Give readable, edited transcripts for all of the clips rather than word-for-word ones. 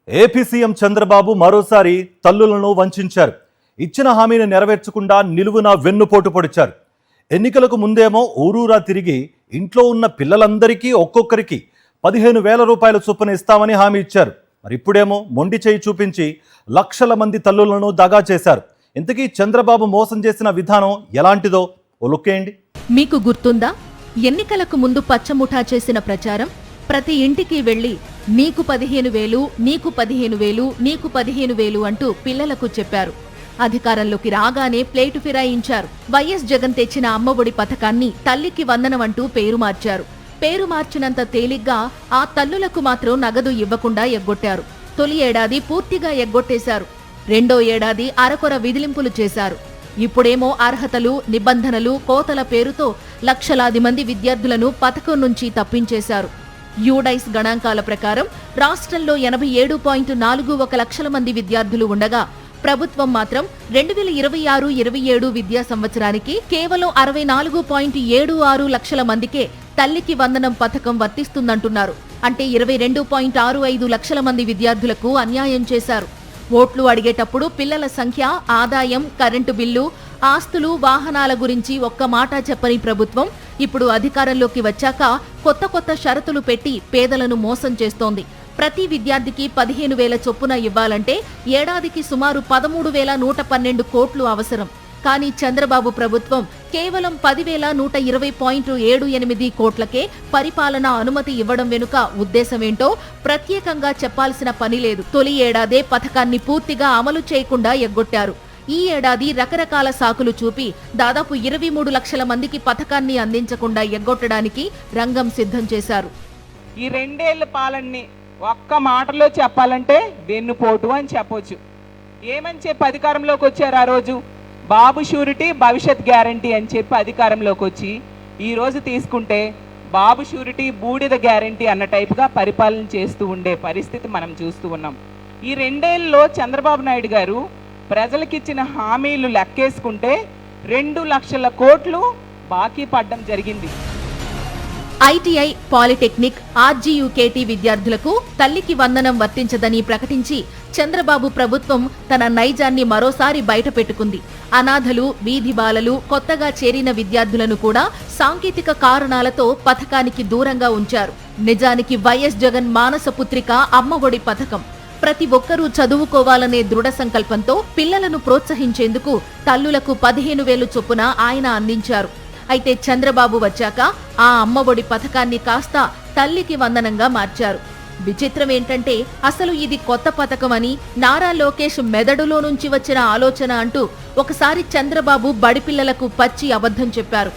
AP CM Chandrababu మరోసారి తల్లులను వంచారు. ఇచ్చిన హామీని నెరవేర్చకుండా నిలువున వెన్నుపోటు పొడిచారు. ఎన్నికలకు ముందేమో ఊరూరా తిరిగి ఇంట్లో ఉన్న పిల్లలందరికీ ఒక్కొక్కరికి 15,000 రూపాయల చొప్పున ఇస్తామని హామీ ఇచ్చారు. మరి ఇప్పుడేమో మొండి చేయి చూపించి లక్షల మంది తల్లులను దగా చేశారు. ఇంతకీ చంద్రబాబు మోసం చేసిన విధానం ఎలాంటిదో ఓ లుక్కేయండి. మీకు గుర్తుందా? ఎన్నికలకు ముందు పచ్చముఠా చేసిన ప్రచారం, ప్రతి ఇంటికి వెళ్లి నీకు 15,000, నీకు 15,000, నీకు 15,000 అంటూ పిల్లలకు చెప్పారు. అధికారంలోకి రాగానే ప్లేటు ఫిరాయించారు. వైఎస్ జగన్ తెచ్చిన అమ్మఒడి పథకాన్ని తల్లికి వందనం అంటూ పేరు మార్చారు. పేరు మార్చినంత తేలిగ్గా ఆ తల్లులకు మాత్రం నగదు ఇవ్వకుండా ఎగ్గొట్టారు. తొలి ఏడాది పూర్తిగా ఎగ్గొట్టేశారు. రెండో ఏడాది అరకొర విదిలింపులు చేశారు. ఇప్పుడేమో అర్హతలు, నిబంధనలు, కోతల పేరుతో లక్షలాది మంది విద్యార్థులను పథకం నుంచి తప్పించేశారు. యూడైస్ గణాంకాల ప్రకారం రాష్ట్రంలో 87.41 లక్షల మంది విద్యార్థులు ఉండగా ప్రభుత్వం మాత్రం 2026-27 విద్యా సంవత్సరానికి కేవలం 64.76 లక్షల మందికే తల్లికి వందనం పథకం వర్తిస్తుందంటున్నారు. అంటే 22.65 లక్షల మంది విద్యార్థులకు అన్యాయం చేశారు. ఓట్లు అడిగేటప్పుడు పిల్లల సంఖ్య, ఆదాయం, కరెంటు బిల్లు, ఆస్తులు, వాహనాల గురించి ఒక్క మాట చెప్పని ప్రభుత్వం ఇప్పుడు అధికారంలోకి వచ్చాక కొత్త షరతులు పెట్టి పేదలను మోసం చేస్తోంది. ప్రతి విద్యార్థికి 15,000 చొప్పున ఇవ్వాలంటే ఏడాదికి సుమారు 13,112 కోట్లు అవసరం. కానీ చంద్రబాబు ప్రభుత్వం కేవలం 10,120.78 కోట్లకే పరిపాలనా అనుమతి ఇవ్వడం వెనుక ఉద్దేశమేంటో ప్రత్యేకంగా చెప్పాల్సిన పని లేదు. తొలి ఏడాదే పథకాన్ని పూర్తిగా అమలు చేయకుండా ఎగ్గొట్టారు. ఈ ఏడాది రకరకాల సాకులు చూపి దాదాపు 23 లక్షల మందికి పథకాన్ని అందించకుండా ఎగ్గొట్టడానికి రంగం సిద్ధం చేశారు. ఈ 2 ఏళ్ల పాలనని ఒక్క మాటలో చెప్పాలంటే వెన్నుపోటు అని చెప్పొచ్చు. ఏమని చెప్పి అధికారంలోకి వచ్చారు? ఆ రోజు బాబు షూరిటీ, భవిష్యత్ గ్యారంటీ అని చెప్పి అధికారంలోకి వచ్చి ఈ రోజు తీసుకుంటే బాబు షూరిటీ, బూడిద గ్యారంటీ అన్న టైపుగా పరిపాలన చేస్తూ ఉండే పరిస్థితి మనం చూస్తూ ఉన్నాం. ఈ 2 ఏళ్లలో చంద్రబాబు నాయుడు గారు ప్రజలకిచ్చిన హామీలు లెక్కేసుకుంటే 2 లక్షల కోట్లు బాకీ పడ్డం జరిగింది. ఐటీఐ, పాలిటెక్నిక్, ఆర్జీయూకేటీ విద్యార్థులకు తల్లికి వందనం వర్తించదని ప్రకటించి చంద్రబాబు ప్రభుత్వం తన నైజాన్ని మరోసారి బయటపెట్టుకుంది. అనాథలు, వీధి బాలలు, కొత్తగా చేరిన విద్యార్థులను కూడా సాంకేతిక కారణాలతో పథకానికి దూరంగా ఉంచారు. నిజానికి వైఎస్ జగన్ మానసపుత్రిక అమ్మఒడి పథకం. ప్రతి ఒక్కరూ చదువుకోవాలనే దృఢ సంకల్పంతో పిల్లలను ప్రోత్సహించేందుకు తల్లులకు 15,000 చొప్పున ఆయన అందించారు. అయితే చంద్రబాబు వచ్చాక ఆ అమ్మఒడి పథకాన్ని కాస్త తల్లికి వందనంగా మార్చారు. విచిత్రం ఏంటంటే అసలు ఇది కొత్త పథకమని నారా లోకేష్ మెదడులో నుంచి వచ్చిన ఆలోచన అంటూ ఒకసారి చంద్రబాబు బడిపిల్లలకు పచ్చి అబద్ధం చెప్పారు.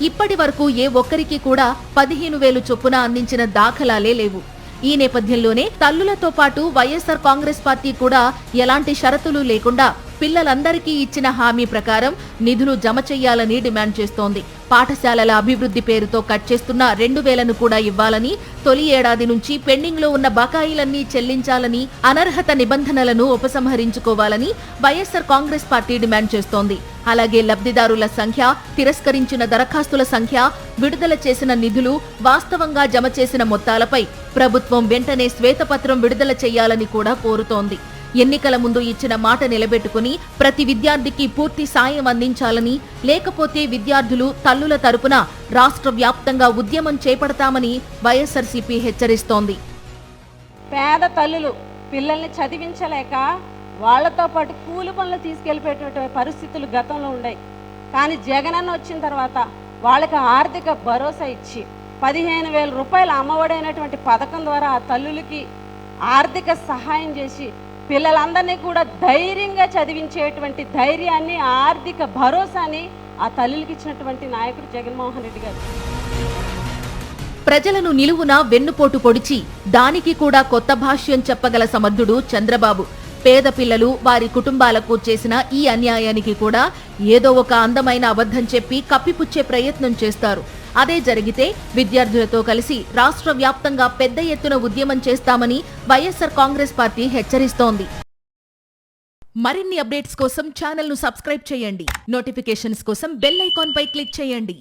ఇప్పటి వరకు ఏ ఒక్కరికి కూడా 15,000 చొప్పున అందించిన దాఖలాలే లేవు. ఈ నేపథ్యంలోనే తల్లులతో పాటు వైఎస్ఆర్ కాంగ్రెస్ పార్టీ కూడా ఎలాంటి షరతులు లేకుండా పిల్లలందరికీ ఇచ్చిన హామీ ప్రకారం నిధులు జమ చెయ్యాలని డిమాండ్ చేస్తోంది. పాఠశాలల అభివృద్ధి పేరుతో కట్ చేస్తున్న 2,000ను కూడా ఇవ్వాలని, తొలి ఏడాది నుంచి పెండింగ్లో ఉన్న బకాయిలన్నీ చెల్లించాలని, అనర్హత నిబంధనలను ఉపసంహరించుకోవాలని వైఎస్ఆర్ కాంగ్రెస్ పార్టీ డిమాండ్ చేస్తోంది. అలాగే లబ్ధిదారుల సంఖ్య, తిరస్కరించిన దరఖాస్తుల సంఖ్య, విడుదల చేసిన నిధులు, వాస్తవంగా జమ చేసిన మొత్తాలపై ప్రభుత్వం వెంటనే శ్వేతపత్రం విడుదల చేయాలని కూడా కోరుతోంది. ఎన్నికల ముందు ఇచ్చిన మాట నిలబెట్టుకుని ప్రతి విద్యార్థికి పూర్తి సాయం అందించాలని, లేకపోతే విద్యార్థులు, తల్లుల తరపున రాష్ట్ర వ్యాప్తంగా ఉద్యమం చేపడతామని వైఎస్ఆర్సీపీ హెచ్చరిస్తోంది. పేద తల్లులు పిల్లల్ని చదివించలేక వాళ్లతో పాటు కూలి పనులు తీసుకెళ్లిపోయేటువంటి పరిస్థితులు గతంలో ఉన్నాయి. కానీ జగనన్న వచ్చిన తర్వాత వాళ్ళకి ఆర్థిక భరోసా ఇచ్చి 15,000 రూపాయల అమ్మఒడైనటువంటి పథకం ద్వారా ఆ తల్లులకి ఆర్థిక సహాయం చేసి పిల్లలందరినీ కూడా ధైర్యంగా చదివించేటువంటి ధైర్యాన్ని, ఆర్థిక భరోసాని ఆ తల్లులకి ఇచ్చినటువంటి నాయకుడు జగన్మోహన్ రెడ్డి గారు. ప్రజలను నిలువున వెన్నుపోటు పొడిచి దానికి కూడా కొత్త భాష్యం చెప్పగల సమర్థుడు చంద్రబాబు. పేద పిల్లలు, వారి కుటుంబాలకు చేసిన ఈ అన్యాయానికి కూడా ఏదో ఒక అందమైన అబద్ధం చెప్పి కప్పిపుచ్చే ప్రయత్నం చేస్తారు. అదే జరిగితే విద్యార్థులతో కలిసి రాష్ట్ర వ్యాప్తంగా పెద్ద ఎత్తున ఉద్యమం చేస్తామని వైఎస్ఆర్ కాంగ్రెస్ పార్టీ హెచ్చరిస్తోంది. మరిన్ని అప్డేట్స్ కోసం ఛానల్ను సబ్స్క్రైబ్ చేయండి. నోటిఫికేషన్స్ కోసం బెల్ ఐకాన్ పై క్లిక్ చేయండి.